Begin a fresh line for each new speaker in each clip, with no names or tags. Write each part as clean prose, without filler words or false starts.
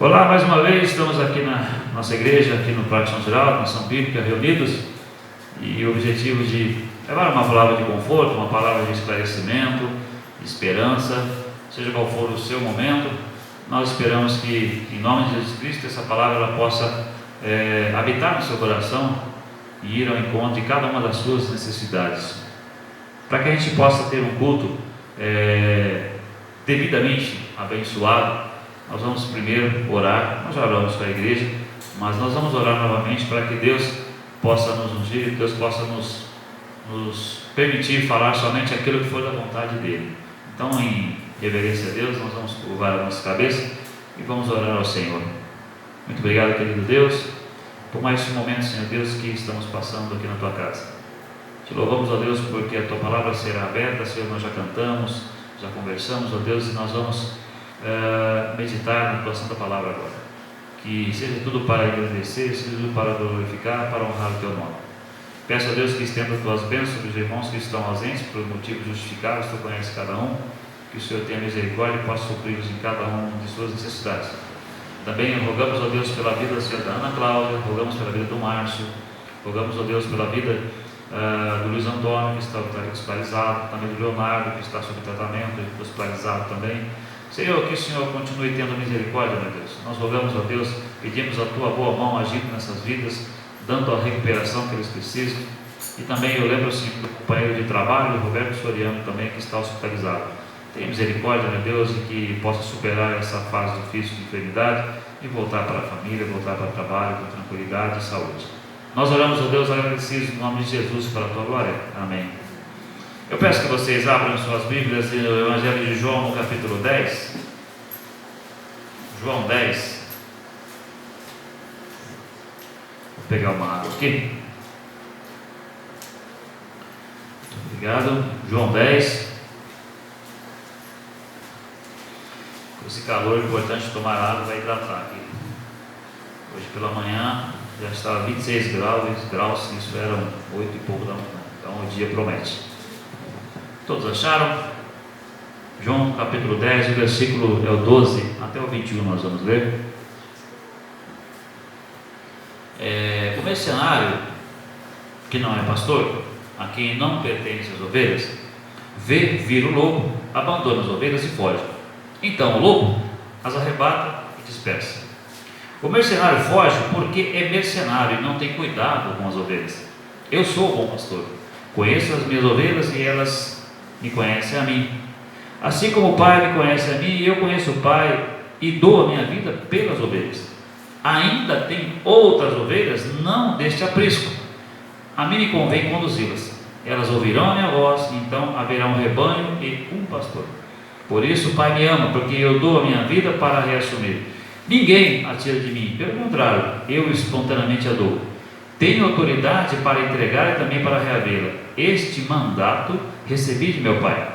Olá, mais uma vez estamos aqui na nossa igreja, aqui no Parque São Geraldo, Nação Bíblica, reunidos, e o objetivo de levar uma palavra de conforto, uma palavra de esclarecimento, de esperança, seja qual for o seu momento. Nós esperamos que, em nome de Jesus Cristo, essa palavra ela possa habitar no seu coração e ir ao encontro de cada uma das suas necessidades, para que a gente possa ter um culto devidamente abençoado. Nós vamos primeiro orar, nós já oramos com a igreja, mas nós vamos orar novamente para que Deus possa nos ungir, Deus possa nos permitir falar somente aquilo que for da vontade dEle. Então, em reverência a Deus, nós vamos curvar a nossa cabeça e vamos orar ao Senhor. Muito obrigado, querido Deus, por mais esse momento, Senhor Deus, que estamos passando aqui na Tua casa. Te louvamos, ó Deus, porque a Tua palavra será aberta. Senhor, nós já cantamos, já conversamos, ó Deus, e nós vamos meditar na tua santa palavra agora. Que seja tudo para agradecer, seja tudo para glorificar, para honrar o teu nome. Peço a Deus que estenda as tuas bênçãos sobre os irmãos que estão ausentes por motivos justificados. Tu conheces cada um, que o Senhor tenha misericórdia e possa supri-los em cada uma de suas necessidades. Também rogamos a Deus pela vida da senhora Ana Cláudia, rogamos pela vida do Márcio, rogamos a Deus pela vida do Luiz Antônio, que está hospitalizado, também do Leonardo, que está sob tratamento, hospitalizado também. Senhor, que o Senhor continue tendo misericórdia, meu Deus. Nós rogamos a Deus, pedimos a Tua boa mão agindo nessas vidas, dando a recuperação que eles precisam. E também eu lembro, Senhor, do companheiro de trabalho, Roberto Soriano, também, que está hospitalizado. Tenha misericórdia, meu Deus, e que possa superar essa fase difícil de enfermidade e voltar para a família, voltar para o trabalho com tranquilidade e saúde. Nós oramos a Deus agradecidos no nome de Jesus para a Tua glória. Amém. Eu peço que vocês abram suas Bíblias no Evangelho de João, no capítulo 10. João 10. Vou pegar uma água aqui. Muito obrigado. João 10. Com esse calor é importante tomar água para hidratar aqui. Hoje pela manhã já estava 26 graus, isso eram 8 e pouco da manhã. Então o dia promete. Todos acharam? João capítulo 10, o versículo é o 12 até o 21, nós vamos ler. O mercenário, que não é pastor, a quem não pertencem as ovelhas, vê vir o lobo, abandona as ovelhas e foge. Então o lobo as arrebata e dispersa. O mercenário foge porque é mercenário e não tem cuidado com as ovelhas. Eu sou o bom pastor, conheço as minhas ovelhas e elas me conhece a mim, assim como o Pai me conhece a mim, e eu conheço o Pai e dou a minha vida pelas ovelhas. Ainda tem outras ovelhas, não deste aprisco. A mim me convém conduzi-las. Elas ouvirão a minha voz, então haverá um rebanho e um pastor. Por isso o Pai me ama, porque eu dou a minha vida para reassumir. Ninguém a tira de mim, pelo contrário, eu espontaneamente a dou. Tenho autoridade para entregar e também para reavê-la. Este mandato recebi de meu Pai.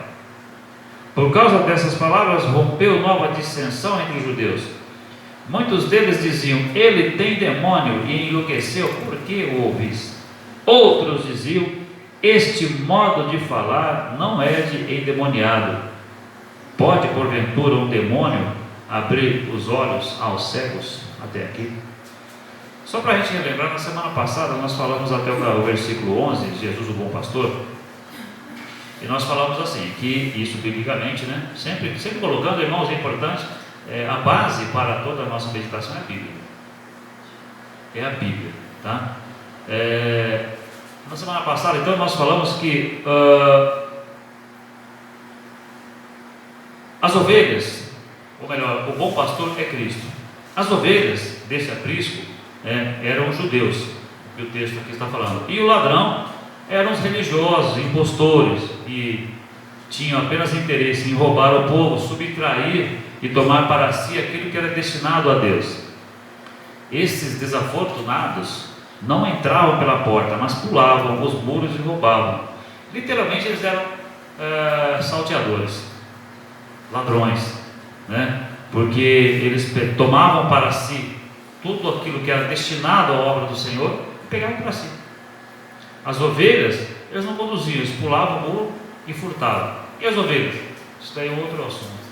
Por causa dessas palavras rompeu nova dissensão entre os judeus. Muitos deles diziam: ele tem demônio e enlouqueceu, por que o ouvis? Outros diziam: este modo de falar não é de endemoniado. Pode porventura um demônio abrir os olhos aos cegos? Até aqui. Só para a gente relembrar, na semana passada nós falamos até o versículo 11, Jesus o bom pastor, e nós falamos assim, que isso biblicamente, né, sempre colocando, irmãos, é importante, a base para toda a nossa meditação é a Bíblia. É a Bíblia, tá? Na semana passada, então, nós falamos que as ovelhas, ou melhor, o bom pastor é Cristo. As ovelhas desse aprisco eram os judeus, que o texto aqui está falando, e o ladrão eram os religiosos, impostores, e tinham apenas interesse em roubar o povo, subtrair e tomar para si aquilo que era destinado a Deus. Esses desafortunados não entravam pela porta, mas pulavam os muros e roubavam. Literalmente eles eram salteadores, ladrões, né? Porque eles tomavam para si tudo aquilo que era destinado à obra do Senhor e pegavam para si. As ovelhas, eles não conduziam, eles pulavam o muro e furtavam. E as ovelhas? Isso daí é outro assunto.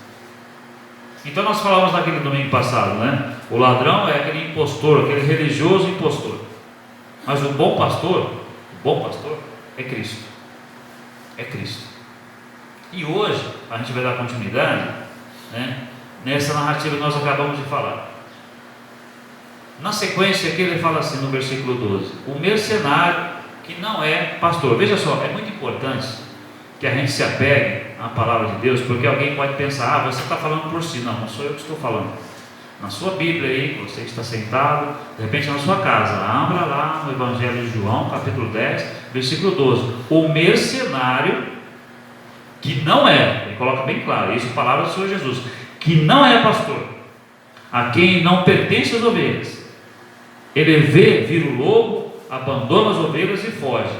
Então nós falamos naquele domingo passado, né? O ladrão é aquele impostor, aquele religioso impostor. Mas o bom pastor é Cristo. É Cristo. E hoje a gente vai dar continuidade, né, nessa narrativa que nós acabamos de falar. Na sequência aqui ele fala assim no versículo 12: o mercenário que não é pastor. Veja só, é muito importante que a gente se apegue à palavra de Deus, porque alguém pode pensar: você está falando por si. Não sou eu que estou falando. Na sua Bíblia aí, você está sentado, de repente na sua casa, abra lá no Evangelho de João, capítulo 10, versículo 12: o mercenário que não é, ele coloca bem claro, isso é a palavra do Senhor Jesus, que não é pastor, a quem não pertence as ovelhas, ele vê vir o lobo, abandona as ovelhas e foge.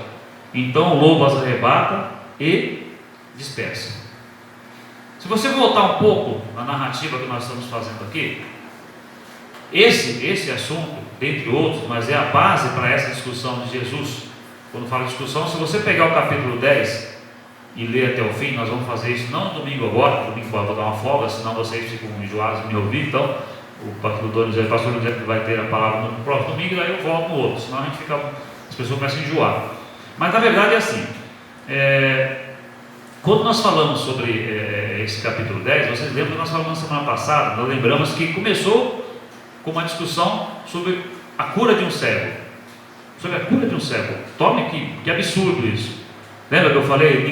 Então o lobo as arrebata e dispersa. Se você voltar um pouco na narrativa que nós estamos fazendo aqui, esse assunto, dentre outros, mas é a base para essa discussão de Jesus. Quando fala de discussão, se você pegar o capítulo 10 e ler até o fim, nós vamos fazer isso não no domingo agora, domingo eu vou dar uma folga, senão vocês ficam enjoados de me ouvir. Então o pastor Donizer vai ter a palavra no próximo domingo, e daí eu volto no outro, senão a gente fica, as pessoas começam a enjoar. Mas na verdade é assim, quando nós falamos sobre esse capítulo 10, vocês lembram que nós falamos na semana passada, nós lembramos que começou com uma discussão sobre a cura de um cego. Sobre a cura de um cego. Tome que absurdo isso. Lembra que eu falei?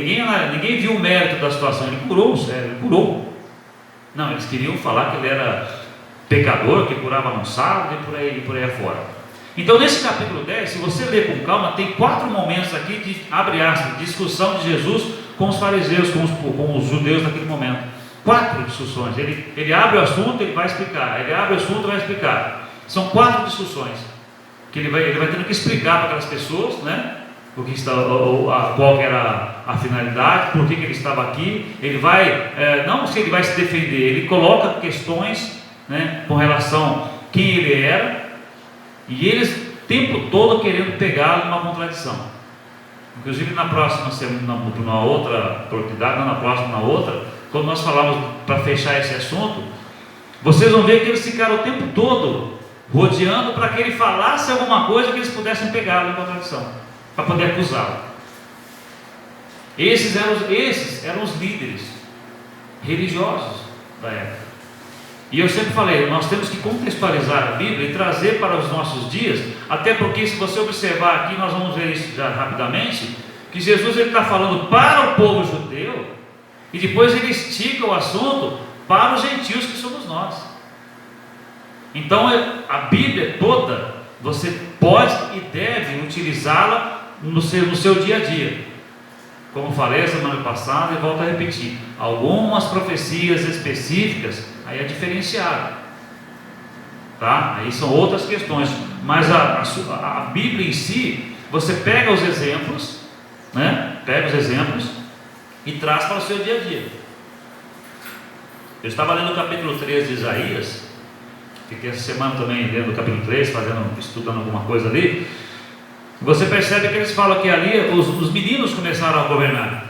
Ninguém viu o mérito da situação. Ele curou o cego, ele curou. Não, eles queriam falar que ele era pecador, que curava no sábado e por aí afora. Então nesse capítulo 10, se você ler com calma, tem 4 momentos aqui de, abre aspas, discussão de Jesus com os fariseus, com os judeus naquele momento. 4 discussões. Ele abre o assunto, ele vai explicar. Ele abre o assunto, vai explicar. São 4 discussões que ele vai tendo que explicar para aquelas pessoas, né? Qual que era a finalidade, por que ele estava aqui. Ele vai, não se ele vai se defender, ele coloca questões, né, com relação a quem ele era, e eles o tempo todo querendo pegá-lo numa contradição. Inclusive na próxima semana, na outra oportunidade, não na próxima, na outra, quando nós falamos para fechar esse assunto, vocês vão ver que eles ficaram o tempo todo rodeando para que ele falasse alguma coisa que eles pudessem pegá-lo em contradição, para poder acusá-lo. Esses eram os líderes religiosos da época. E eu sempre falei, nós temos que contextualizar a Bíblia e trazer para os nossos dias, até porque se você observar aqui, nós vamos ver isso já rapidamente, que Jesus está falando para o povo judeu, e depois ele estica o assunto para os gentios que somos nós. Então a Bíblia toda, você pode e deve utilizá-la no seu dia a dia. Como falei a semana passada e volto a repetir, algumas profecias específicas, aí é diferenciado, tá? Aí são outras questões, mas a Bíblia em si, você pega os exemplos, né? Pega os exemplos e traz para o seu dia a dia. Eu estava lendo o capítulo 3 de Isaías, fiquei essa semana também lendo o capítulo 3, estudando alguma coisa ali. Você percebe que eles falam que ali os meninos começaram a governar.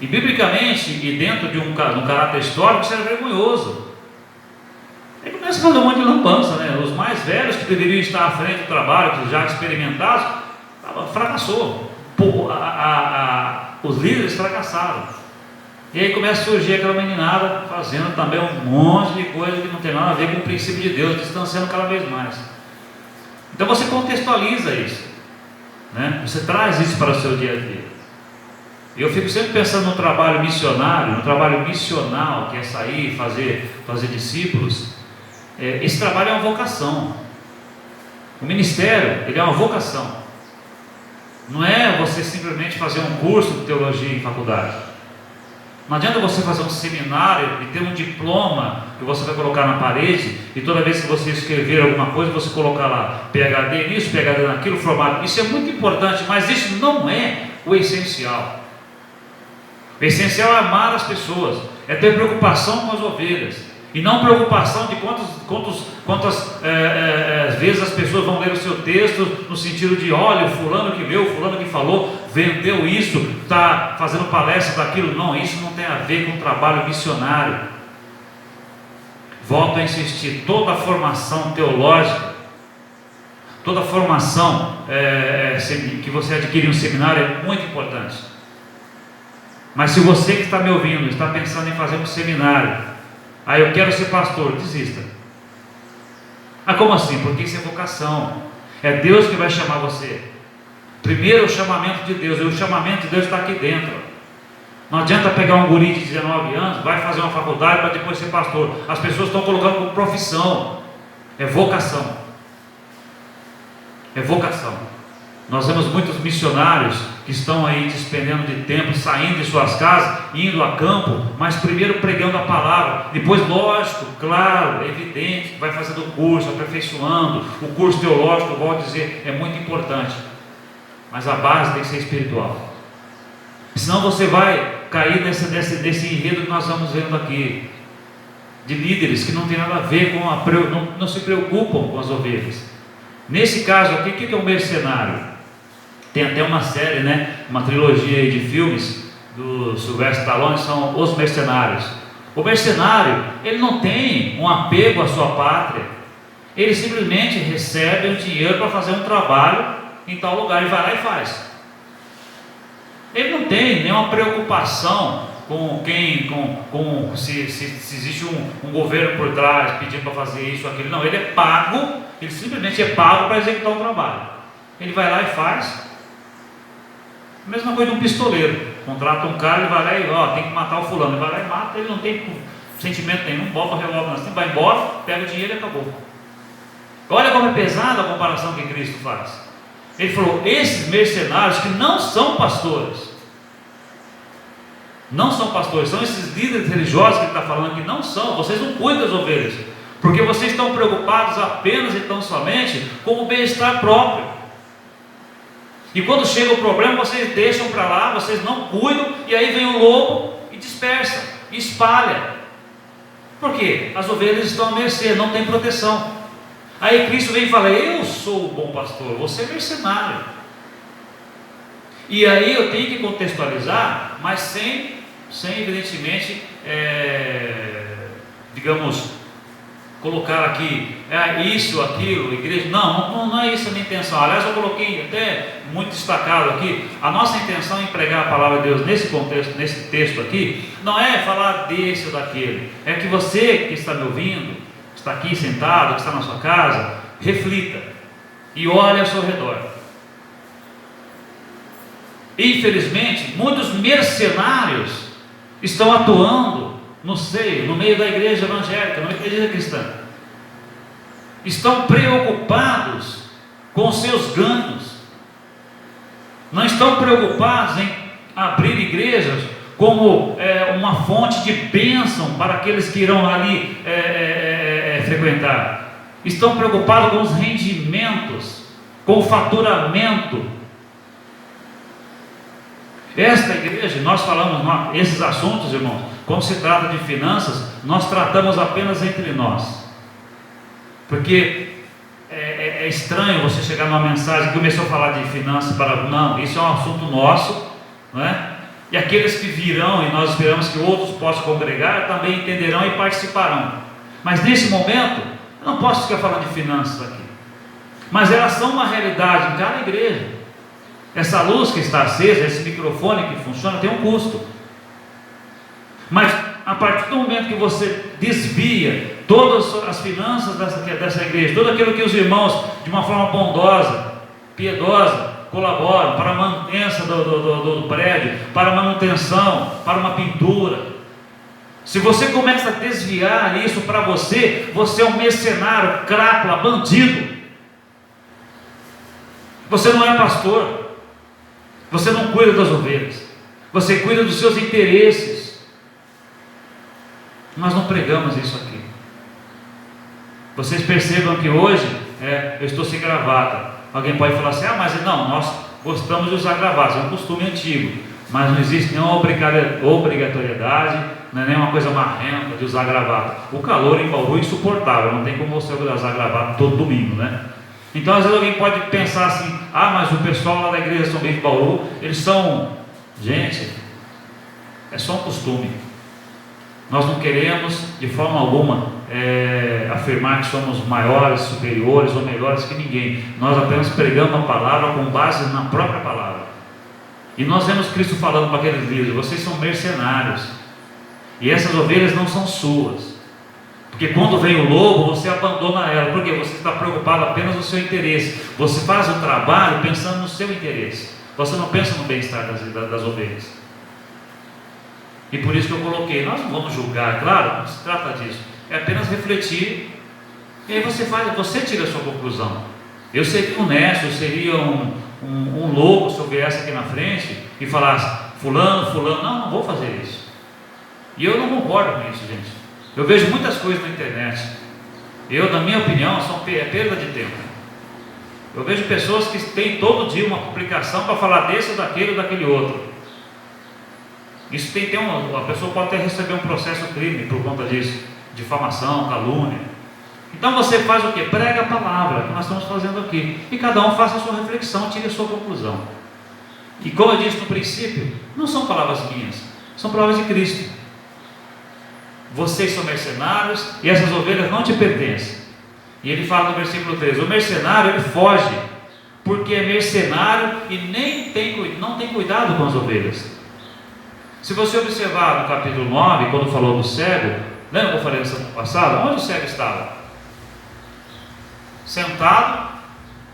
E biblicamente, e dentro de um caráter histórico, isso era vergonhoso. Aí começa a fazer um monte de lambança, né? Os mais velhos que deveriam estar à frente do trabalho, que já experimentados, fracassou. Os líderes fracassaram. E aí começa a surgir aquela meninada fazendo também um monte de coisa que não tem nada a ver com o princípio de Deus, distanciando cada vez mais. Então você contextualiza isso, né? Você traz isso para o seu dia a dia. E eu fico sempre pensando no trabalho missionário, no trabalho missional, que é sair, fazer discípulos. Esse trabalho é uma vocação. O ministério, ele é uma vocação. Não é você simplesmente fazer um curso de teologia em faculdade. Não adianta você fazer um seminário e ter um diploma que você vai colocar na parede, e toda vez que você escrever alguma coisa, você colocar lá PhD nisso, PhD naquilo, formado. Isso é muito importante, mas isso não é o essencial. O essencial é amar as pessoas, é ter preocupação com as ovelhas, e não preocupação de quantas vezes as pessoas vão ler o seu texto no sentido de, olha, o fulano que leu, o fulano que falou, vendeu isso, está fazendo palestra daquilo. Não, isso não tem a ver com o trabalho missionário. volto a insistir, toda a formação teológica, toda a formação que você adquire em um seminário é muito importante. Mas se você que está me ouvindo está pensando em fazer um seminário, eu quero ser pastor, desista. Como assim? Porque isso é vocação, é Deus que vai chamar você. Primeiro o chamamento de Deus, e o chamamento de Deus está aqui dentro. Não adianta pegar um guri de 19 anos, vai fazer uma faculdade para depois ser pastor. As pessoas estão colocando como profissão. É vocação. É vocação. Nós vemos muitos missionários que estão aí despendendo de tempo, saindo de suas casas, indo a campo, mas primeiro pregando a palavra, depois, lógico, claro, evidente, vai fazendo o curso, aperfeiçoando. O curso teológico, vou dizer, é muito importante, mas a base tem que ser espiritual. Senão você vai cair nesse enredo que nós estamos vendo aqui, de líderes que não tem nada a ver com não se preocupam com as ovelhas. Nesse caso aqui, o que é um mercenário? Tem até uma série, uma trilogia aí de filmes do Sylvester Stallone, são Os Mercenários. O mercenário, ele não tem um apego à sua pátria, ele simplesmente recebe o dinheiro para fazer um trabalho em tal lugar, e vai lá e faz. Ele não tem nenhuma preocupação se existe um governo por trás pedindo para fazer isso ou aquilo. Não, ele é pago, ele simplesmente é pago para executar o trabalho. Ele vai lá e faz. Mesma coisa de um pistoleiro, contrata um cara, ele vai lá e tem que matar o fulano, ele vai lá e mata, ele não tem sentimento nenhum, bota o revólver assim, vai embora, pega o dinheiro e acabou. Olha como é pesada a comparação que Cristo faz. Ele falou, esses mercenários que não são pastores, são esses líderes religiosos que ele está falando que não são, vocês não cuidam das ovelhas, porque vocês estão preocupados apenas e tão somente com o bem-estar próprio, e quando chega o problema, vocês deixam para lá, vocês não cuidam, e aí vem o lobo e dispersa, e espalha. Por quê? As ovelhas estão à mercê, não tem proteção. Aí Cristo vem e fala, eu sou o bom pastor, você é mercenário. E aí eu tenho que contextualizar, mas sem evidentemente, colocar aqui, isso, aquilo, igreja. Não é isso a minha intenção. Aliás, eu coloquei até muito destacado aqui, a nossa intenção em pregar a palavra de Deus nesse contexto, nesse texto aqui, não é falar desse ou daquele, é que você que está me ouvindo, está aqui sentado, que está na sua casa, reflita e olhe ao seu redor. Infelizmente, muitos mercenários estão atuando no meio da igreja evangélica, no meio da igreja cristã. Estão preocupados com seus ganhos, não estão preocupados em abrir igrejas como uma fonte de bênção para aqueles que irão ali frequentar. Estão preocupados com os rendimentos, com o faturamento. Esta igreja, nós falamos esses assuntos, irmãos, quando se trata de finanças, nós tratamos apenas entre nós, porque é estranho você chegar numa mensagem que começou a falar de finanças não, isso é um assunto nosso, não é? E aqueles que virão, e nós esperamos que outros possam congregar, também entenderão e participarão. Mas nesse momento, eu não posso ficar falando de finanças aqui, mas elas são uma realidade em cada igreja. Essa luz que está acesa, esse microfone que funciona, tem um custo. Mas a partir do momento que você desvia todas as finanças dessa igreja, tudo aquilo que os irmãos, de uma forma bondosa, piedosa, colaboram para a manutenção do prédio, para a manutenção, para uma pintura, se você começa a desviar isso para você é um mercenário, crápula, bandido. Você não é pastor, você não cuida das ovelhas, você cuida dos seus interesses. Nós não pregamos isso aqui. Vocês percebam que hoje eu estou sem gravata. Alguém pode falar assim, mas não, nós gostamos de usar gravatas, é um costume antigo, mas não existe nenhuma obrigatoriedade, não é nenhuma coisa marrenta de usar gravata. O calor em Bauru é insuportável, não tem como você usar gravata todo domingo, né? Então às vezes alguém pode pensar assim, mas o pessoal lá da igreja São Bento de Bauru, eles são, gente, é só um costume, Nós não queremos de forma alguma afirmar que somos maiores, superiores ou melhores que ninguém. Nós apenas pregamos a palavra com base na própria palavra. E nós vemos Cristo falando para aqueles líderes: vocês são mercenários, e essas ovelhas não são suas, porque quando vem o lobo, você abandona ela, porque você está preocupado apenas no seu interesse. Você faz o trabalho pensando no seu interesse, você não pensa no bem-estar das ovelhas. E por isso que eu coloquei, nós não vamos julgar, claro, não se trata disso, é apenas refletir, e aí você tira a sua conclusão. Eu seria honesto, eu seria um louco se eu viesse aqui na frente e falasse: fulano, não vou fazer isso. E eu não concordo com isso, gente. Eu vejo muitas coisas na internet, na minha opinião, é perda de tempo. Eu vejo pessoas que têm todo dia uma publicação para falar desse ou daquele outro. Isso a pessoa pode até receber um processo crime por conta disso, difamação, calúnia. Então você faz o quê? Prega a palavra, que nós estamos fazendo aqui, e cada um faça a sua reflexão, tire a sua conclusão. E como eu disse no princípio, não são palavras minhas, são palavras de Cristo. Vocês são mercenários e essas ovelhas não te pertencem. E ele fala no versículo 3: o mercenário, ele foge, porque é mercenário e não tem cuidado com as ovelhas. Se você observar no capítulo 9, quando falou do cego, lembra que eu falei na semana passada? Onde o cego estava? Sentado,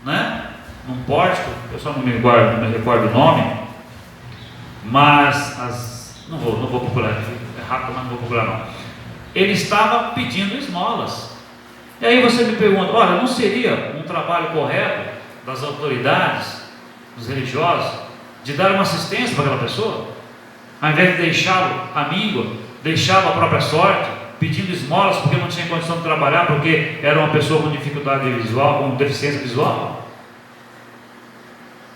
num pórtico, eu só não me recordo o nome, mas não vou procurar, é rápido, mas não vou procurar não. Ele estava pedindo esmolas. E aí você me pergunta: olha, não seria um trabalho correto das autoridades, dos religiosos, de dar uma assistência para aquela pessoa? Ao invés de deixá-lo amigo, deixá-lo à própria sorte, pedindo esmolas porque não tinha condição de trabalhar, porque era uma pessoa com dificuldade visual, com deficiência visual?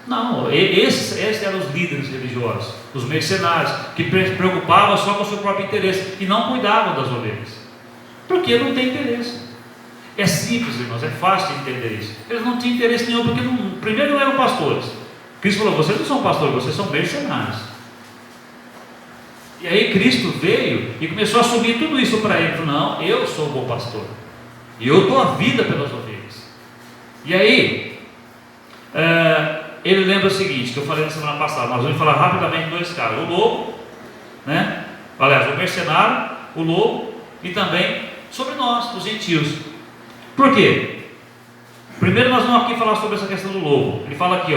Não, esses eram os líderes religiosos, os mercenários, que preocupavam só com o seu próprio interesse e não cuidavam das ovelhas, porque não tem interesse. É simples, irmãos, é fácil de entender isso. Eles não tinham interesse nenhum, porque primeiro não eram pastores. Cristo falou: vocês não são pastores, vocês são mercenários. E aí Cristo veio e começou a assumir tudo isso para ele. Ele falou: não, eu sou o bom pastor, e eu dou a vida pelas ovelhas. E aí ele lembra o seguinte, que eu falei na semana passada. Nós vamos falar rapidamente de dois caras: o lobo, aliás, o mercenário, o lobo, e também sobre nós, os gentios. Por quê? Primeiro nós vamos aqui falar sobre essa questão do lobo. Ele fala aqui,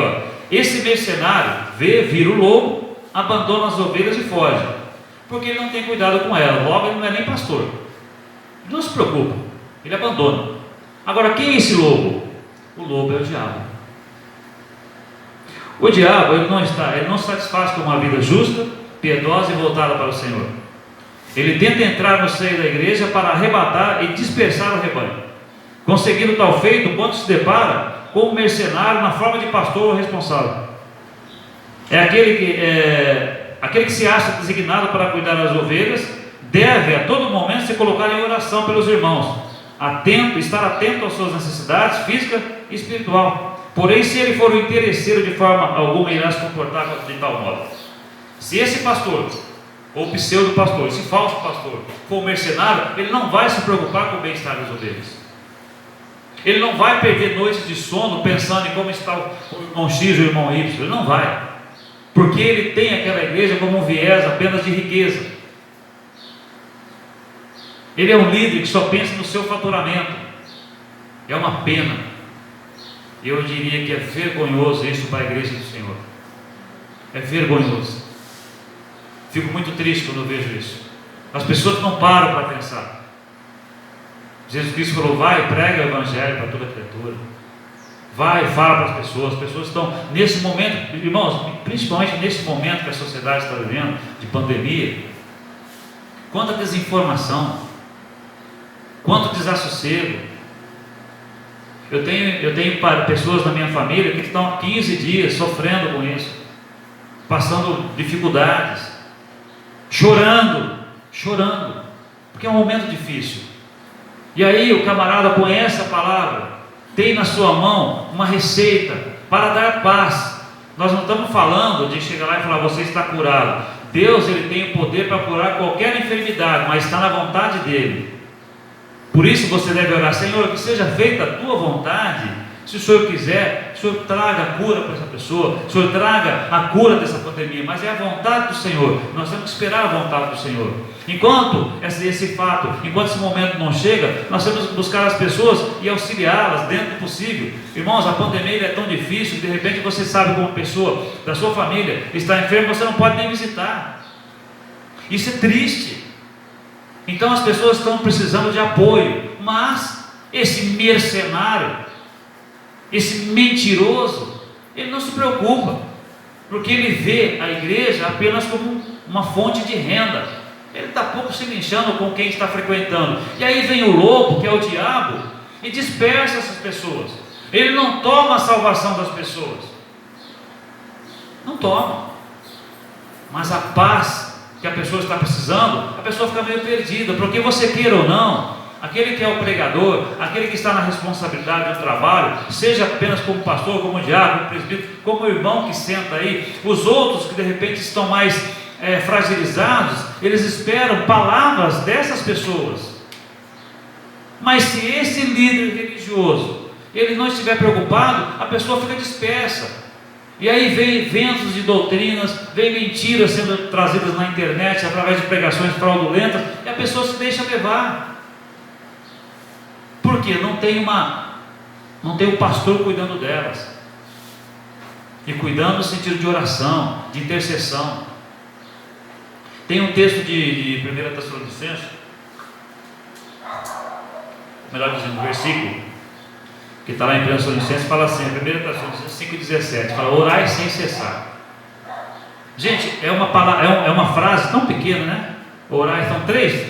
esse mercenário vira o lobo, abandona as ovelhas e foge, porque ele não tem cuidado com elas. Logo, ele não é nem pastor, ele não se preocupa, ele abandona. Agora, quem é esse lobo? O lobo é o diabo. O diabo, ele não satisfaz com uma vida justa, piedosa e voltada para o Senhor. Ele tenta entrar no seio da igreja para arrebatar e dispersar o rebanho, conseguindo tal feito quando se depara com um mercenário na forma de pastor ou responsável. É aquele que se acha designado para cuidar das ovelhas, deve a todo momento se colocar em oração pelos irmãos, estar atento às suas necessidades física e espiritual. Porém, se ele for um interesseiro, de forma alguma irá se comportar de tal modo. Se esse pastor, ou pseudo-pastor, esse falso pastor, for um mercenário, ele não vai se preocupar com o bem-estar das ovelhas. Ele não vai perder noites de sono pensando em como está o irmão X ou o irmão Y. Ele não vai, porque ele tem aquela igreja como um viés apenas de riqueza. Ele é um líder que só pensa no seu faturamento. É uma pena. Eu diria que é vergonhoso isso para a igreja do Senhor. É vergonhoso. Fico muito triste quando eu vejo isso. As pessoas não param para pensar. Jesus Cristo falou: vai, prega o evangelho para toda criatura. Vai, fala para as pessoas estão nesse momento, irmãos, principalmente nesse momento que a sociedade está vivendo, de pandemia. Quanta desinformação, quanto desassossego. Eu tenho pessoas na minha família que estão há 15 dias sofrendo com isso, passando dificuldades, chorando, porque é um momento difícil. E aí o camarada põe essa palavra, tem na sua mão uma receita para dar paz. Nós não estamos falando de chegar lá e falar: você está curado. Deus, ele tem o poder para curar qualquer enfermidade, mas está na vontade dele. Por isso você deve orar: Senhor, que seja feita a tua vontade. Se o Senhor quiser, o Senhor traga a cura para essa pessoa, o Senhor traga a cura dessa pandemia, mas é a vontade do Senhor. Nós temos que esperar a vontade do Senhor. Enquanto esse fato, enquanto esse momento não chega, nós temos que buscar as pessoas e auxiliá-las dentro do possível. Irmãos, a pandemia é tão difícil, de repente você sabe que uma pessoa da sua família está enferma, você não pode nem visitar. Isso é triste. Então as pessoas estão precisando de apoio, mas esse mercenário, esse mentiroso, ele não se preocupa, porque ele vê a igreja apenas como uma fonte de renda. Ele está pouco se lixando com quem está frequentando. E aí vem o lobo, que é o diabo, e dispersa essas pessoas. Ele não toma a salvação das pessoas, não toma, mas a paz que a pessoa está precisando, a pessoa fica meio perdida, porque você queira ou não, aquele que é o pregador, aquele que está na responsabilidade do trabalho, seja apenas como pastor, como diácono, como presbítero, como o irmão que senta aí, os outros que de repente estão mais fragilizados, eles esperam palavras dessas pessoas. Mas se esse líder religioso, ele não estiver preocupado, a pessoa fica dispersa. E aí vem ventos de doutrinas, vem mentiras sendo trazidas na internet através de pregações fraudulentas, e a pessoa se deixa levar. Porque não tem um pastor cuidando delas, e cuidando no sentido de oração, de intercessão. Tem um texto de 1 Tessalonicenses, melhor dizendo, versículo, que está lá em 1 Tessalonicenses, fala assim, 1 Tessalonicenses 5,17, fala: orai sem cessar. Gente, é uma frase tão pequena, né? Orai, são três.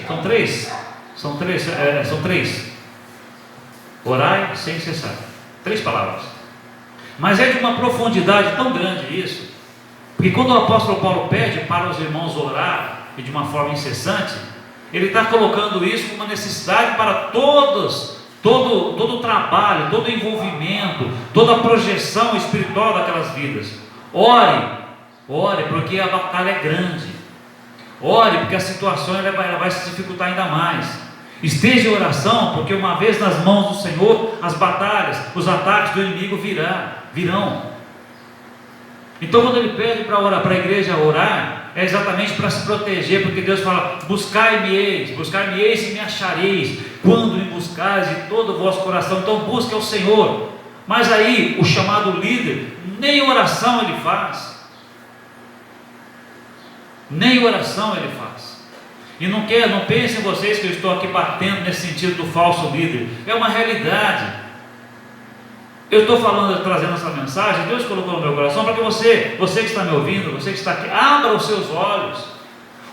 Orai sem cessar, 3 palavras, mas é de uma profundidade tão grande isso, porque quando o apóstolo Paulo pede para os irmãos orar e de uma forma incessante, ele está colocando isso como uma necessidade para todo o trabalho, todo o envolvimento, toda a projeção espiritual daquelas vidas. Ore, porque a batalha é grande. Ore, porque a situação ela vai se dificultar ainda mais. Esteja em oração, porque uma vez nas mãos do Senhor, as batalhas, os ataques do inimigo virão. Então quando ele pede para a igreja orar, é exatamente para se proteger, porque Deus fala: buscai-me-eis e me achareis, quando me buscares de todo o vosso coração. Então busque ao Senhor. Mas aí o chamado líder, nem oração ele faz, e não pensem vocês que eu estou aqui batendo nesse sentido do falso líder, é uma realidade. Eu estou falando, trazendo essa mensagem, Deus colocou no meu coração para que você que está me ouvindo, você que está aqui, abra os seus olhos.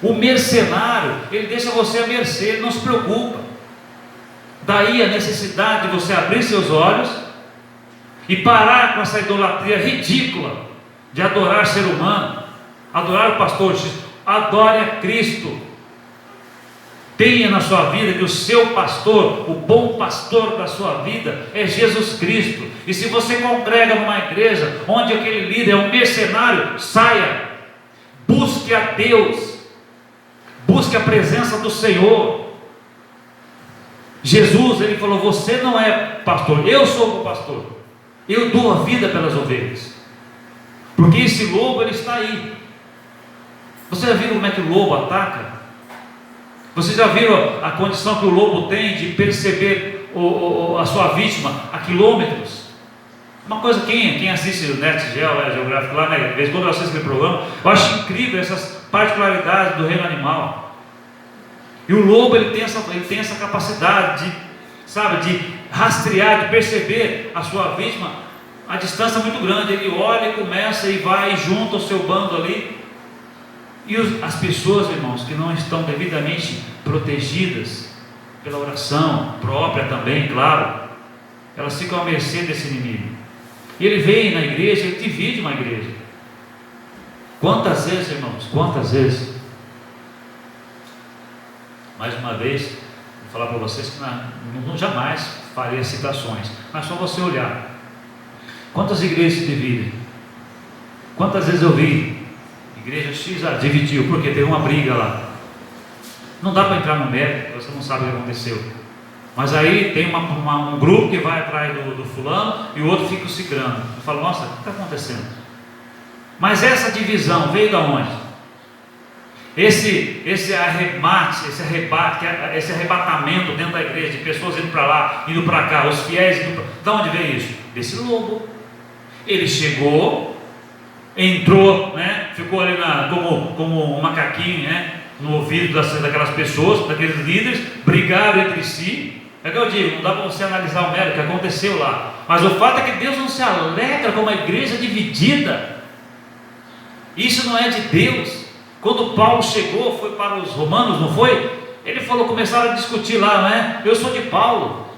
O mercenário, ele deixa você à mercê, ele não se preocupa. Daí a necessidade de você abrir seus olhos e parar com essa idolatria ridícula de adorar ser humano, adorar o pastor. Adore a Cristo. Tenha na sua vida que o seu pastor, o bom pastor da sua vida é Jesus Cristo. E se você congrega numa igreja onde aquele líder é um mercenário, saia, busque a Deus, busque a presença do Senhor. Jesus, ele falou: você não é pastor, eu sou o pastor, eu dou a vida pelas ovelhas, porque esse lobo ele está aí. Você já viu como é que o lobo ataca? Vocês já viram a condição que o lobo tem de perceber a sua vítima a quilômetros? Uma coisa, quem assiste o NetGeo, Geográfico lá, né, de vez em quando eu assisto aquele programa, eu acho incrível essas particularidades do reino animal. E o lobo ele tem essa capacidade de rastrear, de perceber a sua vítima a distância muito grande. Ele olha e começa e vai junto ao seu bando ali. E as pessoas, irmãos, que não estão devidamente protegidas pela oração própria também, claro, elas ficam à mercê desse inimigo. E ele vem na igreja, ele divide uma igreja. Quantas vezes, irmãos, quantas vezes? Mais uma vez, vou falar para vocês que não jamais farei citações, mas só você olhar. Quantas igrejas se dividem? Quantas vezes eu vi Igreja X dividiu, porque teve uma briga lá. Não dá para entrar no mérito, você não sabe o que aconteceu. Mas aí tem um grupo que vai atrás do fulano e o outro fica o ciclano. Eu falo, nossa, o que está acontecendo? Mas essa divisão veio de onde? Esse arrebatamento dentro da igreja, de pessoas indo para lá, indo para cá, os fiéis indo para... De onde veio isso? Desse lobo. Ele chegou, entrou, né? Ficou ali como um macaquinho, né? No ouvido daquelas pessoas, daqueles líderes, brigaram entre si. É que eu digo, não dá para você analisar o mérito que aconteceu lá, mas o fato é que Deus não se alegra com uma igreja dividida. Isso não é de Deus. Quando Paulo chegou, foi para os romanos, não foi? Ele falou, começaram a discutir lá, não é? Eu sou de Paulo,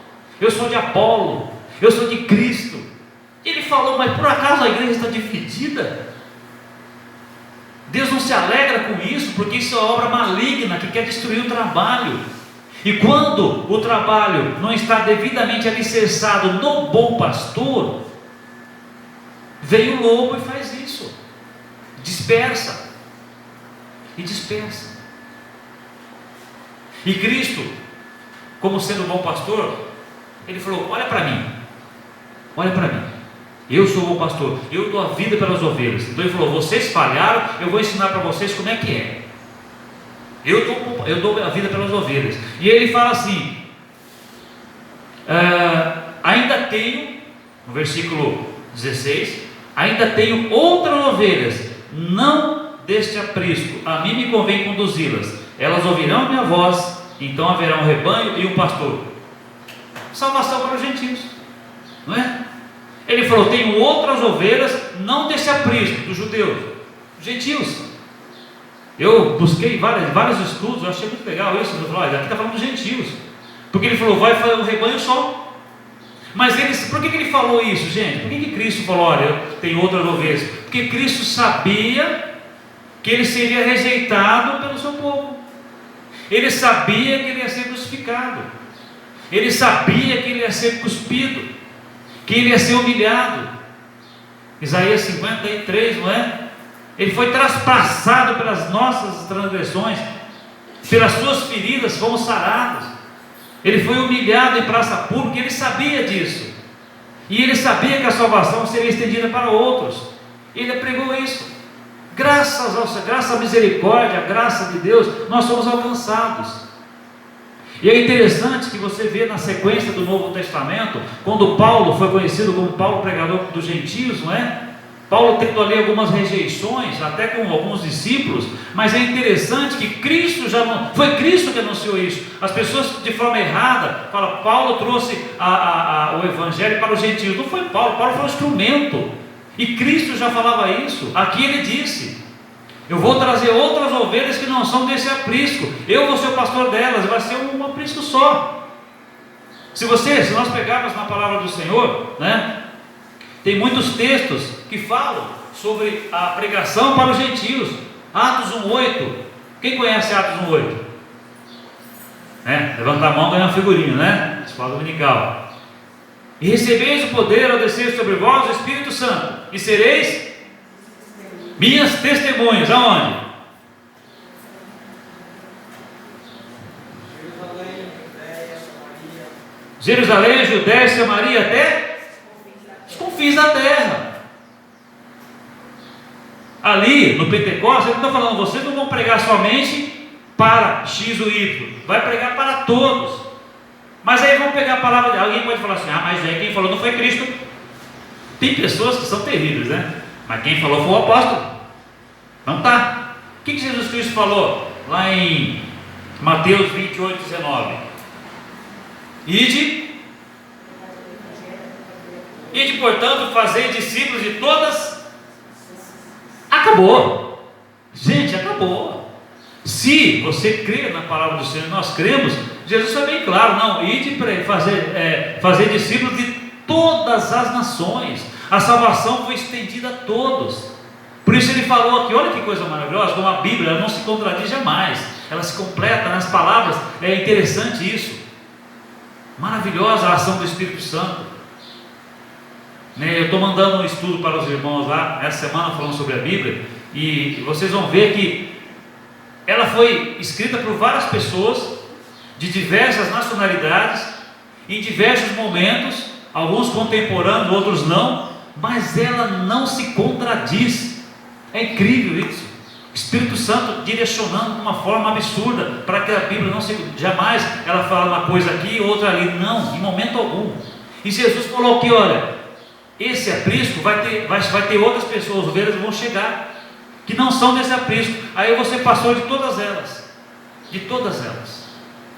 eu sou de Apolo, eu sou de Cristo. Ele falou, mas por acaso a igreja está dividida? Deus não se alegra com isso, porque isso é obra maligna que quer destruir o trabalho. E quando o trabalho não está devidamente alicerçado no bom pastor, vem o lobo e faz isso, dispersa. E Cristo, como sendo bom pastor, ele falou, olha para mim, eu sou o bom pastor, eu dou a vida pelas ovelhas. Então ele falou, vocês falharam, eu vou ensinar para vocês como é que é. Eu dou a vida pelas ovelhas. E ele fala assim, ainda tenho, no versículo 16, ainda tenho outras ovelhas, não deste aprisco, a mim me convém conduzi-las, elas ouvirão a minha voz, então haverá um rebanho e um pastor. Salvação para os gentios, não é? Ele falou, tenho outras ovelhas, não desse aprisco, dos judeus, gentios. Eu busquei vários estudos, eu achei muito legal isso. Eu falei, aqui está falando dos gentios, porque ele falou, vai fazer um rebanho só. Mas por que ele falou isso, gente? Por que Cristo falou, olha, eu tenho outras ovelhas? Porque Cristo sabia que ele seria rejeitado pelo seu povo. Ele sabia que ele ia ser crucificado. Ele sabia que ele ia ser cuspido, que ele ia ser humilhado. Isaías 53, não é? Ele foi traspassado pelas nossas transgressões, pelas suas feridas fomos sarados. Ele foi humilhado em praça pública, ele sabia disso. E ele sabia que a salvação seria estendida para outros. Ele pregou isso. Graças à misericórdia, à graça de Deus, nós somos alcançados. E é interessante que você vê na sequência do Novo Testamento, quando Paulo foi conhecido como Paulo pregador dos gentios, não é? Paulo tendo ali algumas rejeições, até com alguns discípulos, mas é interessante que foi Cristo que anunciou isso. As pessoas de forma errada falam, Paulo trouxe o evangelho para os gentios. Não foi Paulo foi um instrumento, e Cristo já falava isso. Aqui ele disse, eu vou trazer outras ovelhas que não são desse aprisco, eu vou ser o pastor delas, vai ser um aprisco só. Se nós pegarmos na palavra do Senhor, né? Tem muitos textos que falam sobre a pregação para os gentios. Atos 1:8. Quem conhece Atos 1:8? Levanta a mão, ganha uma figurinha, né? Escola dominical. E recebeis o poder ao descer sobre vós o Espírito Santo, e sereis minhas testemunhas. Aonde? Jerusalém, Judéia, Samaria, até os confins da terra. Ali no Pentecostes, ele está falando, vocês não vão pregar somente para X ou Y, vai pregar para todos. Mas aí vão pegar a palavra de alguém, pode falar assim, mas aí quem falou não foi Cristo. Tem pessoas que são terríveis, né? Mas quem falou foi o apóstolo. Então tá. O que Jesus Cristo falou lá em Mateus 28:19? Ide, portanto, fazer discípulos de todas. Acabou. Gente, acabou. Se você crê na palavra do Senhor, nós cremos, Jesus foi bem claro, não, ide para fazer discípulos de todas as nações. A salvação foi estendida a todos. Por isso ele falou aqui, olha que coisa maravilhosa, como a Bíblia, ela não se contradiz jamais, ela se completa nas palavras. É interessante isso. Maravilhosa a ação do Espírito Santo. né? Eu estou mandando um estudo para os irmãos lá, essa semana, falando sobre a Bíblia, e vocês vão ver que ela foi escrita por várias pessoas, de diversas nacionalidades, em diversos momentos, alguns contemporâneos, outros não, mas ela não se contradiz. É incrível isso. Espírito Santo direcionando de uma forma absurda, para que a Bíblia não se, jamais ela fala uma coisa aqui, outra ali, não, em momento algum. E Jesus falou que, olha, esse aprisco vai ter outras pessoas, ovelhas vão chegar, que não são desse aprisco, aí eu vou ser pastor de todas elas,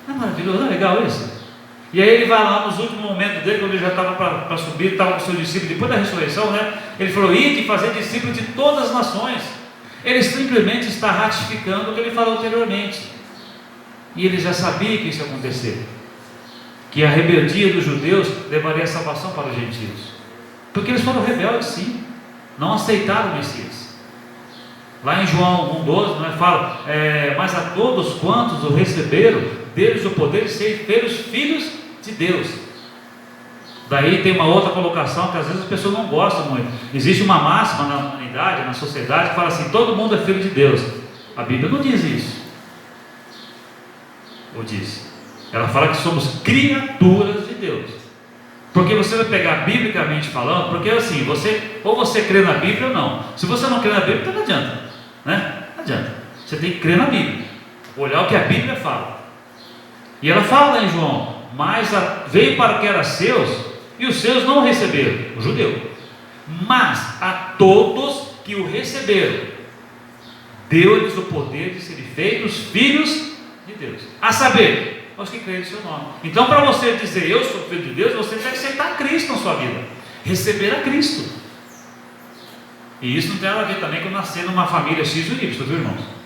não é maravilhoso, não é legal isso? E aí ele vai lá nos últimos momentos dele, quando ele já estava para subir, estava com seus discípulos, depois da ressurreição, né? Ele falou, ide fazer discípulos de todas as nações. Ele simplesmente está ratificando o que ele falou anteriormente, e ele já sabia que isso ia acontecer, que a rebeldia dos judeus levaria a salvação para os gentios, porque eles foram rebeldes sim, não aceitaram o Messias. Lá em João 1,12, né, fala, mas a todos quantos o receberam, deles o poder de ser feitos filhos de Deus. Daí tem uma outra colocação que às vezes as pessoas não gostam muito. Existe uma máxima na humanidade, na sociedade, que fala assim, todo mundo é filho de Deus. A Bíblia não diz isso. Ou diz? Ela fala que somos criaturas de Deus. Porque você vai pegar biblicamente falando, porque assim, ou você crê na Bíblia ou não. Se você não crê na Bíblia, então não adianta, né? Não adianta. Você tem que crer na Bíblia, olhar o que a Bíblia fala. E ela fala lá em João, mas veio para que era seus, e os seus não o receberam, o judeu. Mas a todos que o receberam, deu-lhes o poder de serem feitos filhos de Deus, a saber, aos que creem no seu nome. Então, para você dizer eu sou filho de Deus, você tem que aceitar Cristo na sua vida, receber a Cristo. E isso não tem nada a ver também com nascer numa família X ou Y, viu, irmãos?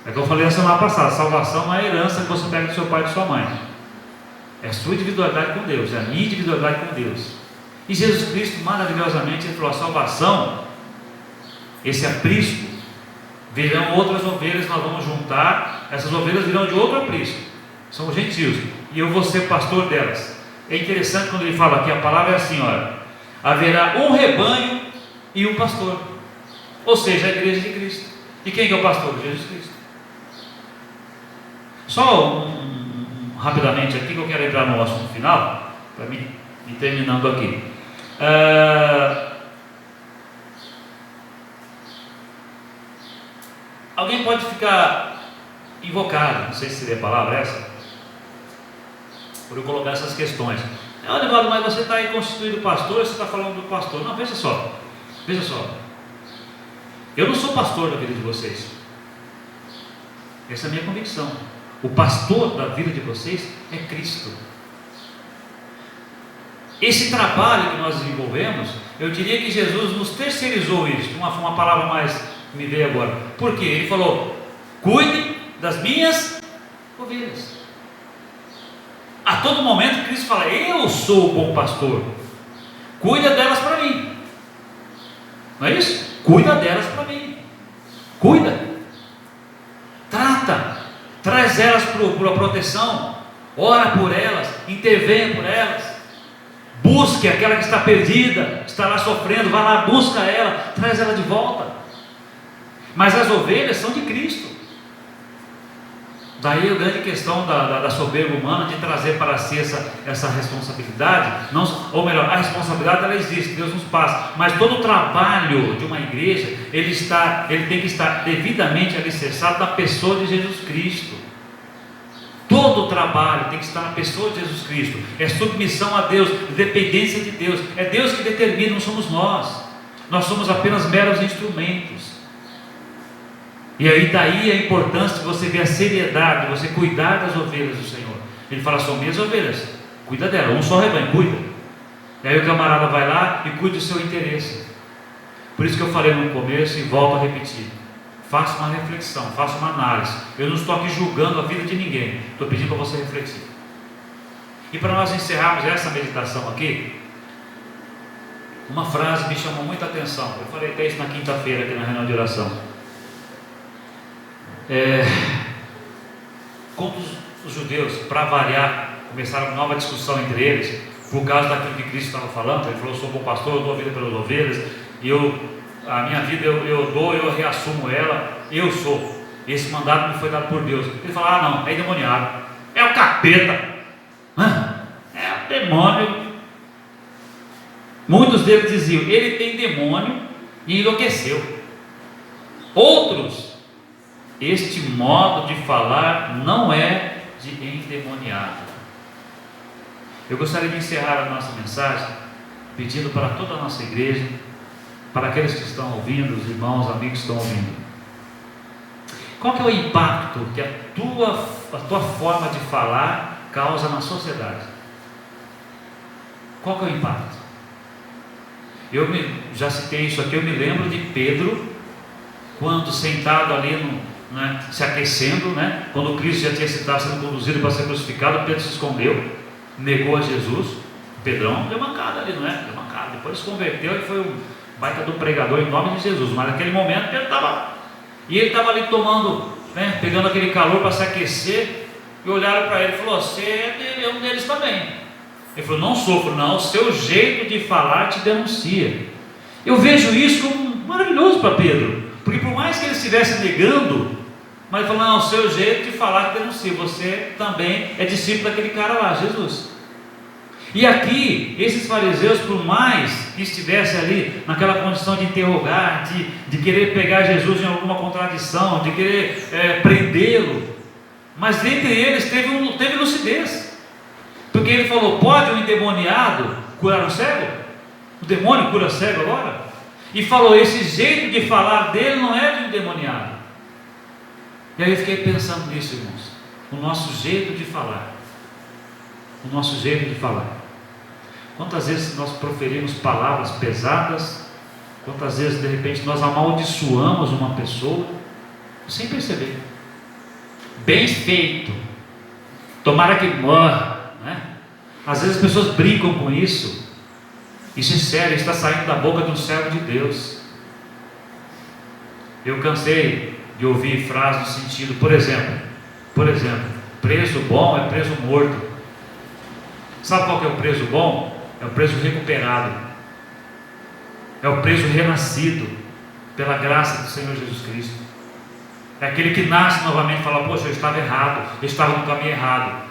É que eu falei na semana passada, salvação não é a herança que você pega do seu pai e de sua mãe, é a sua individualidade com Deus, é a minha individualidade com Deus. E Jesus Cristo, maravilhosamente, ele falou, a salvação, esse aprisco, virão outras ovelhas, nós vamos juntar, essas ovelhas virão de outro aprisco, são os gentios, e eu vou ser pastor delas. É interessante quando ele fala aqui, a palavra é assim, olha, haverá um rebanho e um pastor, ou seja, a igreja de Cristo. E quem que é o pastor? Jesus Cristo. Só rapidamente aqui, que eu quero entrar no assunto final, para mim ir terminando aqui. Alguém pode ficar invocado, não sei se seria a palavra essa, por eu colocar essas questões. Olha, Valdo, mas você está aí constituído pastor, você está falando do pastor. Não, veja só, eu não sou pastor da vida de vocês, essa é a minha convicção. O pastor da vida de vocês é Cristo. Esse trabalho que nós desenvolvemos, eu diria que Jesus nos terceirizou isso, uma palavra mais que me veio agora. Por quê? Ele falou, cuide das minhas ovelhas. A todo momento Cristo fala, eu sou o bom pastor, cuida delas para mim. Não é isso? Cuida delas para mim. Cuida. Trata. Traz elas para a proteção. Ora por elas. Intervenha por elas. Busque aquela que está perdida, está lá sofrendo, vai lá, busca ela, traz ela de volta. Mas as ovelhas são de Cristo. Daí a grande questão da soberba humana de trazer para si essa responsabilidade, não, ou melhor, a responsabilidade ela existe, Deus nos passa, mas todo o trabalho de uma igreja, ele tem que estar devidamente alicerçado na pessoa de Jesus Cristo. Todo o trabalho tem que estar na pessoa de Jesus Cristo, é submissão a Deus, dependência de Deus, é Deus que determina, não somos nós somos apenas meros instrumentos. E aí daí a importância de você ver a seriedade, de você cuidar das ovelhas do Senhor. Ele fala, são minhas ovelhas, cuida dela, um só rebanho, cuida. E aí o camarada vai lá e cuida do seu interesse. Por isso que eu falei no começo e volto a repetir, faça uma reflexão, faça uma análise. Eu não estou aqui julgando a vida de ninguém, estou pedindo para você refletir. E para nós encerrarmos essa meditação aqui, uma frase me chamou muita atenção. Eu falei até isso na quinta-feira aqui na reunião de oração. Quando os judeus, para variar, começaram uma nova discussão entre eles, por causa daquilo que Cristo estava falando. Ele falou: sou bom pastor, eu dou a vida pelas ovelhas, a minha vida eu dou, eu reassumo ela, eu sou. Esse mandato me foi dado por Deus. Ele fala: ah, não, é endemoniado, é o capeta, é o demônio. Muitos deles diziam: ele tem demônio e enlouqueceu. Outros: este modo de falar não é de endemoniado. Eu gostaria de encerrar a nossa mensagem pedindo para toda a nossa igreja, para aqueles que estão ouvindo, os irmãos, amigos que estão ouvindo, qual que é o impacto que a tua forma de falar causa na sociedade? Qual que é o impacto? Já citei isso aqui, eu me lembro de Pedro, quando sentado ali, se aquecendo, quando Cristo já tinha estado sendo conduzido para ser crucificado, Pedro se escondeu, negou a Jesus. Pedrão deu uma cara ali, deu uma cara, depois se converteu e foi um baita do pregador em nome de Jesus. Mas naquele momento Pedro estava, e ele estava ali tomando, pegando aquele calor para se aquecer, e olharam para ele e falou: você é um deles também. Ele falou: não sofro, não, o seu jeito de falar te denuncia. Eu vejo isso como maravilhoso para Pedro, porque por mais que ele estivesse negando, mas ele falou: não, o seu jeito de falar te denuncia, você também é discípulo daquele cara lá, Jesus. E aqui, esses fariseus, por mais que estivessem ali naquela condição de interrogar, de querer pegar Jesus em alguma contradição, de querer prendê-lo, mas dentre eles teve lucidez, porque ele falou: pode um endemoniado curar um cego? O demônio cura cego agora? E falou: esse jeito de falar dele não é de um endemoniado. E aí eu fiquei pensando nisso, irmãos, o nosso jeito de falar, o nosso jeito de falar. Quantas vezes nós proferimos palavras pesadas, quantas vezes de repente nós amaldiçoamos uma pessoa, sem perceber. Bem feito, tomara que morra, Às vezes as pessoas brincam com isso. Isso é sério, está saindo da boca de um servo de Deus. Eu cansei de ouvir frases no sentido, por exemplo, preso bom é preso morto. Sabe qual que é o preso bom? É o preso recuperado, é o preso renascido pela graça do Senhor Jesus Cristo. É aquele que nasce novamente e fala: poxa, eu estava errado, eu estava no caminho errado.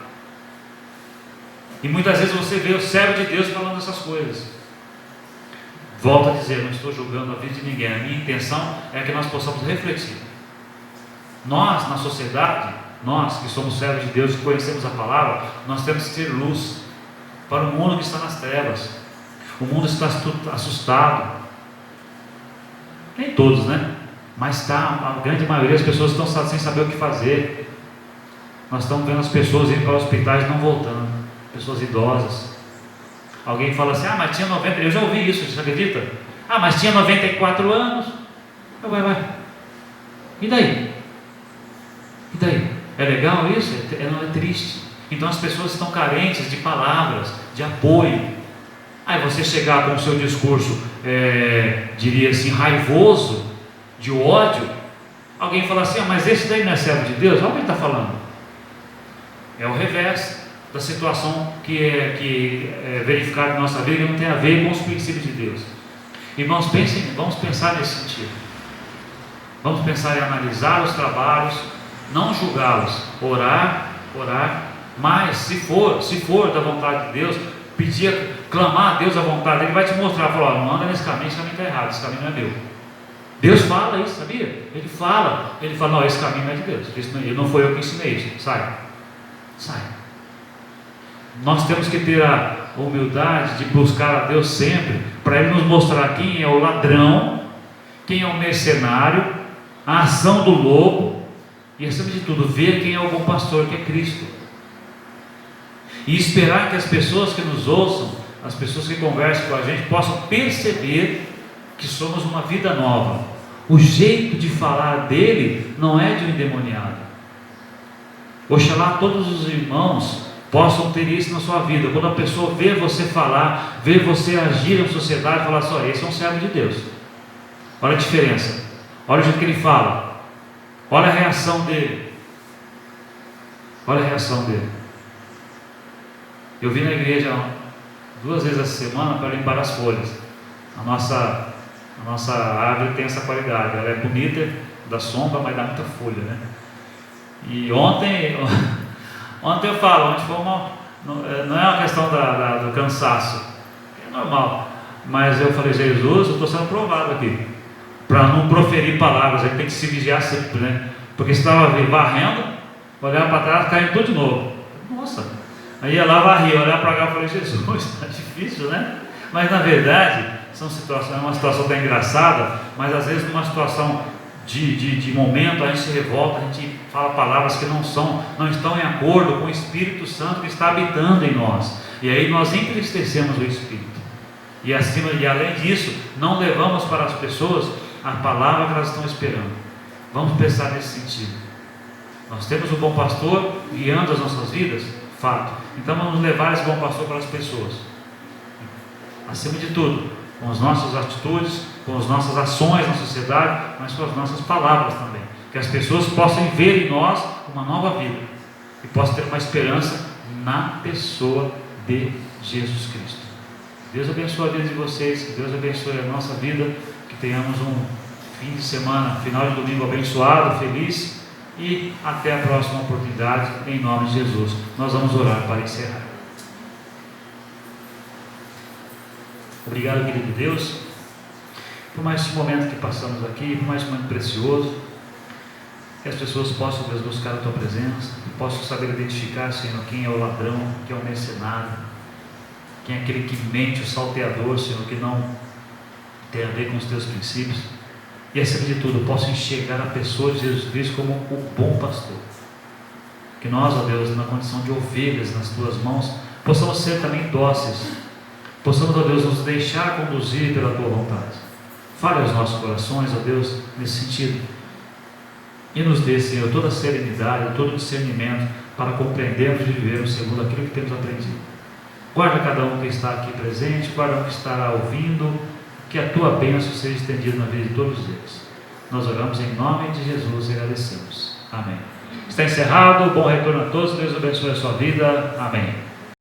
E muitas vezes você vê o servo de Deus falando essas coisas. Volto a dizer, não estou julgando a vida de ninguém, a minha intenção é que nós possamos refletir. Nós, na sociedade, nós que somos servos de Deus, que conhecemos a palavra, nós temos que ter luz para o mundo que está nas trevas. O mundo está assustado, nem todos, mas a grande maioria das pessoas estão sem saber o que fazer. Nós estamos vendo as pessoas indo para hospitais e não voltando, pessoas idosas. Alguém fala assim: mas tinha 90, eu já ouvi isso, você acredita? Mas tinha 94 anos. Vai. E daí? É legal isso? Não é triste. Então as pessoas estão carentes de palavras, de apoio. Aí você chegar com o seu discurso, diria assim, raivoso, de ódio, alguém fala assim: mas esse daí não é servo de Deus? Olha o que ele está falando. É o reverso da situação que é verificada em nossa vida, e não tem a ver com os princípios de Deus. Irmãos, vamos pensar nesse sentido. Vamos pensar em analisar os trabalhos, não julgá-los, orar, mas se for da vontade de Deus, clamar a Deus a vontade, Ele vai te mostrar, falar: não anda nesse caminho está errado, esse caminho não é meu. Deus fala isso, sabia? Ele fala, não, esse caminho não é de Deus, não foi eu que ensinei isso, sai. Nós temos que ter a humildade de buscar a Deus sempre, para Ele nos mostrar quem é o ladrão, quem é o mercenário, a ação do lobo, e acima de tudo, ver quem é o bom pastor, que é Cristo. E esperar que as pessoas que nos ouçam, as pessoas que conversam com a gente, possam perceber que somos uma vida nova. O jeito de falar dele não é de um endemoniado. Oxalá todos os irmãos possam ter isso na sua vida. Quando a pessoa vê você falar, vê você agir na sociedade, falar só: esse é um servo de Deus. Olha a diferença, olha o jeito que ele fala, olha a reação dele. Eu vi na igreja 2 vezes a semana para limpar as folhas. A nossa árvore tem essa qualidade, ela é bonita, dá sombra, mas dá muita folha, né? E ontem eu falo, não é uma questão do cansaço, é normal, mas eu falei, Jesus, eu estou sendo provado aqui, para não proferir palavras, a gente tem que se vigiar sempre, né? Porque se estava varrendo, olhava para trás, caindo tudo de novo. Nossa, aí ia lá, varria, olhava para cá e falei, Jesus, está difícil, né? Mas na verdade, é uma situação até engraçada, mas às vezes numa situação de momento a gente se revolta, a gente fala palavras que não estão em acordo com o Espírito Santo que está habitando em nós, e aí nós entristecemos o Espírito, e além disso, não levamos para as pessoas a palavra que elas estão esperando. Vamos pensar nesse sentido. Nós temos um bom pastor guiando as nossas vidas, fato, então vamos levar esse bom pastor para as pessoas, acima de tudo, com as nossas atitudes, com as nossas ações na sociedade, mas com as nossas palavras também, que as pessoas possam ver em nós uma nova vida, e possam ter uma esperança na pessoa de Jesus Cristo. Deus abençoe a vida de vocês, que Deus abençoe a nossa vida, que tenhamos um fim de semana, final de domingo abençoado, feliz, e até a próxima oportunidade, em nome de Jesus. Nós vamos orar para encerrar. Obrigado, querido Deus, por mais esse momento que passamos aqui, por mais um momento precioso, que as pessoas possam, Deus, buscar a Tua presença, que possam saber identificar, Senhor, quem é o ladrão, quem é o mercenário, quem é aquele que mente, o salteador, Senhor, que não tem a ver com os Teus princípios, e acima de tudo, possam enxergar a pessoa de Jesus Cristo como o bom pastor, que nós, ó Deus, na condição de ovelhas nas Tuas mãos, possamos ser também dóceis, possamos, ó Deus, nos deixar conduzir pela Tua vontade. Fale aos nossos corações, ó Deus, nesse sentido, e nos dê, Senhor, toda a serenidade, todo o discernimento para compreendermos e vivermos segundo aquilo que temos aprendido. Guarda cada um que está aqui presente, guarda um que estará ouvindo, que a Tua bênção seja estendida na vida de todos eles. Nós oramos em nome de Jesus e agradecemos. Amém. Está encerrado, bom retorno a todos, Deus abençoe a sua vida. Amém.